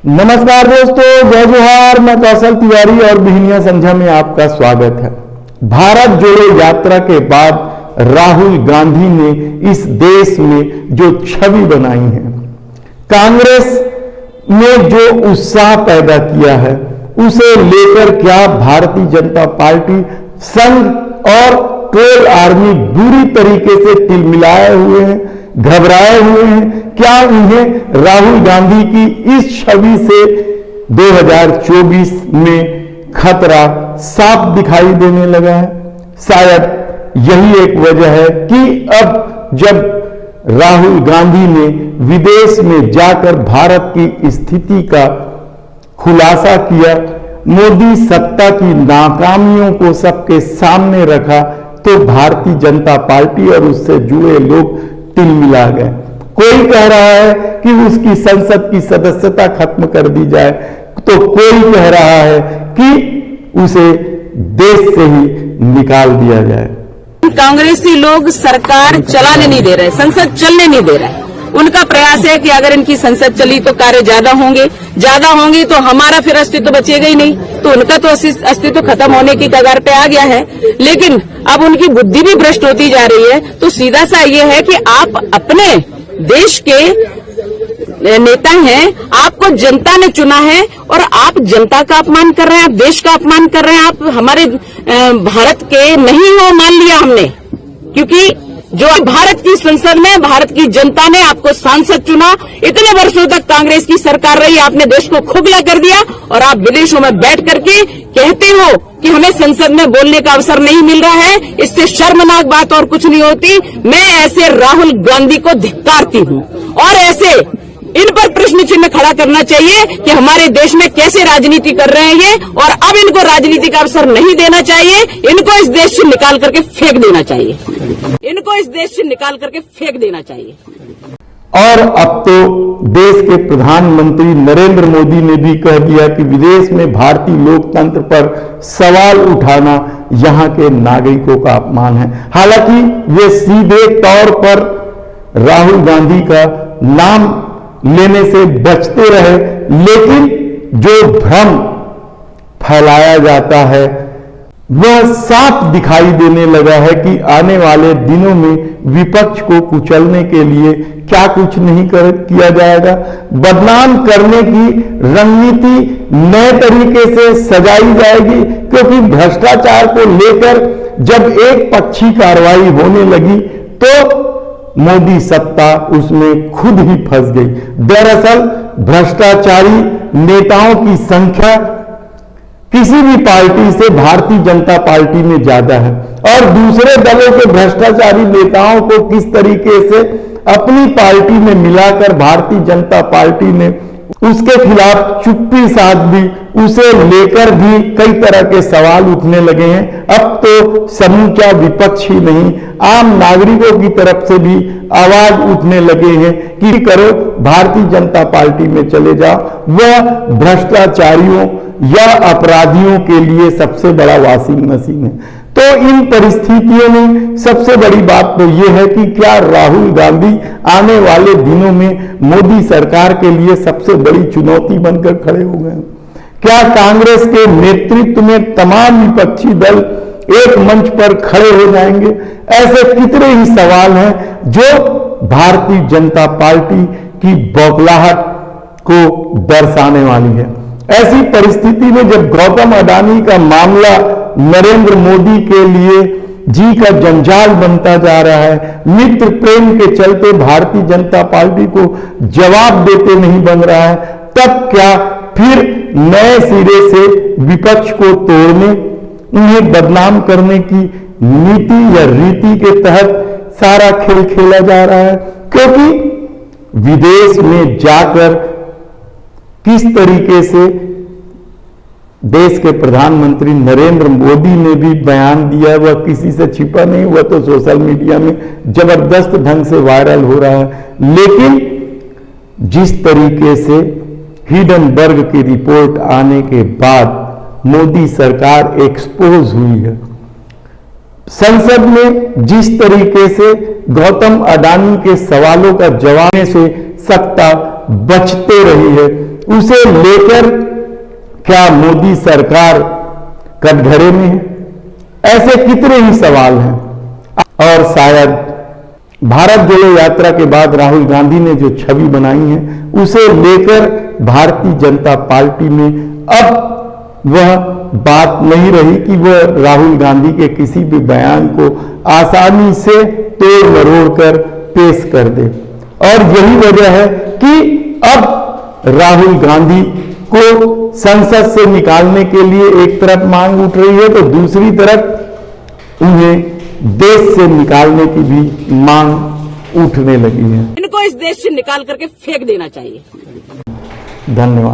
नमस्कार दोस्तों, जय जोहार। मैं कौशल तिवारी और बिहनिया संध्या में आपका स्वागत है। भारत जोड़ो यात्रा के बाद राहुल गांधी ने इस देश में जो छवि बनाई है, कांग्रेस ने जो उत्साह पैदा किया है, उसे लेकर क्या भारतीय जनता पार्टी, संघ और ट्रोल आर्मी बुरी तरीके से तिलमिलाए हुए हैं, घबराए हुए हैं। क्या उन्हें राहुल गांधी की इस छवि से 2024 में खतरा साफ दिखाई देने लगा है? शायद यही एक वजह है कि अब जब राहुल गांधी ने विदेश में जाकर भारत की स्थिति का खुलासा किया, मोदी सत्ता की नाकामियों को सबके सामने रखा, तो भारतीय जनता पार्टी और उससे जुड़े लोग तिलमिला गए। कोई कह रहा है कि उसकी संसद की सदस्यता खत्म कर दी जाए, तो कोई कह रहा है कि उसे देश से ही निकाल दिया जाए। कांग्रेसी लोग सरकार चलाने नहीं दे रहे, संसद चलने नहीं दे रहे। उनका प्रयास है कि अगर इनकी संसद चली तो कार्य ज्यादा होंगे तो हमारा फिर अस्तित्व बचेगा ही नहीं, तो उनका तो अस्तित्व खत्म होने की कगार पे आ गया है। लेकिन अब उनकी बुद्धि भी भ्रष्ट होती जा रही है। तो सीधा सा ये है कि आप अपने देश के नेता हैं, आपको जनता ने चुना है और आप जनता का अपमान कर रहे हैं, आप देश का अपमान कर रहे हैं। आप हमारे भारत के नहीं हो, मान लिया हमने, क्योंकि जो भारत की संसद में भारत की जनता ने आपको सांसद चुना। इतने वर्षों तक कांग्रेस की सरकार रही, आपने देश को खोखला कर दिया और आप विदेशों में बैठ करके कहते हो कि हमें संसद में बोलने का अवसर नहीं मिल रहा है। इससे शर्मनाक बात और कुछ नहीं होती। मैं ऐसे राहुल गांधी को धिक्कारती हूं और ऐसे इन पर प्रश्न चिन्ह खड़ा करना चाहिए कि हमारे देश में कैसे राजनीति कर रहे हैं ये, और अब इनको राजनीति का अवसर नहीं देना चाहिए। इनको इस देश से निकाल करके फेंक देना चाहिए, इनको इस देश से निकाल करके फेंक देना चाहिए। और अब तो देश के प्रधानमंत्री नरेंद्र मोदी ने भी कह दिया कि विदेश में भारतीय लोकतंत्र पर सवाल उठाना यहां के नागरिकों का अपमान है। हालांकि वे सीधे तौर पर राहुल गांधी का नाम लेने से बचते रहे, लेकिन जो भ्रम फैलाया जाता है वह साफ दिखाई देने लगा है कि आने वाले दिनों में विपक्ष को कुचलने के लिए क्या कुछ नहीं किया जाएगा। बदनाम करने की रणनीति नए तरीके से सजाई जाएगी, क्योंकि भ्रष्टाचार को लेकर जब एक पक्षी कार्रवाई होने लगी तो मोदी सत्ता उसमें खुद ही फंस गई। दरअसल भ्रष्टाचारी नेताओं की संख्या किसी भी पार्टी से भारतीय जनता पार्टी में ज्यादा है, और दूसरे दलों के भ्रष्टाचारी नेताओं को किस तरीके से अपनी पार्टी में मिलाकर भारतीय जनता पार्टी ने उसके खिलाफ चुप्पी साध दी, उसे लेकर भी कई तरह के सवाल उठने लगे हैं। अब तो समूचा विपक्ष ही नहीं, आम नागरिकों की तरफ से भी आवाज उठने लगे हैं कि करो, भारतीय जनता पार्टी में चले जाओ। वह भ्रष्टाचारियों या अपराधियों के लिए सबसे बड़ा वॉशिंग मशीन है। तो इन परिस्थितियों में सबसे बड़ी बात तो यह है कि क्या राहुल गांधी आने वाले दिनों में मोदी सरकार के लिए सबसे बड़ी चुनौती बनकर खड़े हो गए? क्या कांग्रेस के नेतृत्व में तमाम विपक्षी दल एक मंच पर खड़े हो जाएंगे? ऐसे कितने ही सवाल हैं जो भारतीय जनता पार्टी की बौखलाहट को दर्शाने वाली है। ऐसी परिस्थिति में जब गौतम अडानी का मामला नरेंद्र मोदी के लिए जी का जंजाल बनता जा रहा है, मित्र प्रेम के चलते भारतीय जनता पार्टी को जवाब देते नहीं बन रहा है, तब क्या फिर नए सिरे से विपक्ष को तोड़ने, उन्हें बदनाम करने की नीति या रीति के तहत सारा खेल खेला जा रहा है? क्योंकि विदेश में जाकर किस तरीके से देश के प्रधानमंत्री नरेंद्र मोदी ने भी बयान दिया, वह किसी से छिपा नहीं, वह तो सोशल मीडिया में जबरदस्त ढंग से वायरल हो रहा है। लेकिन जिस तरीके से हिडनबर्ग की रिपोर्ट आने के बाद मोदी सरकार एक्सपोज हुई है, संसद में जिस तरीके से गौतम अडानी के सवालों का जवाब से सत्ता बचते रही है, उसे लेकर क्या मोदी सरकार कटघरे में है? ऐसे कितने ही सवाल हैं। और शायद भारत जोड़ो यात्रा के बाद राहुल गांधी ने जो छवि बनाई है, उसे लेकर भारतीय जनता पार्टी में अब वह बात नहीं रही कि वह राहुल गांधी के किसी भी बयान को आसानी से तोड़ मरोड़ कर पेश कर दे। और यही वजह है कि अब राहुल गांधी को संसद से निकालने के लिए एक तरफ मांग उठ रही है, तो दूसरी तरफ उन्हें देश से निकालने की भी मांग उठने लगी है। इनको इस देश से निकाल करके फेंक देना चाहिए। धन्यवाद।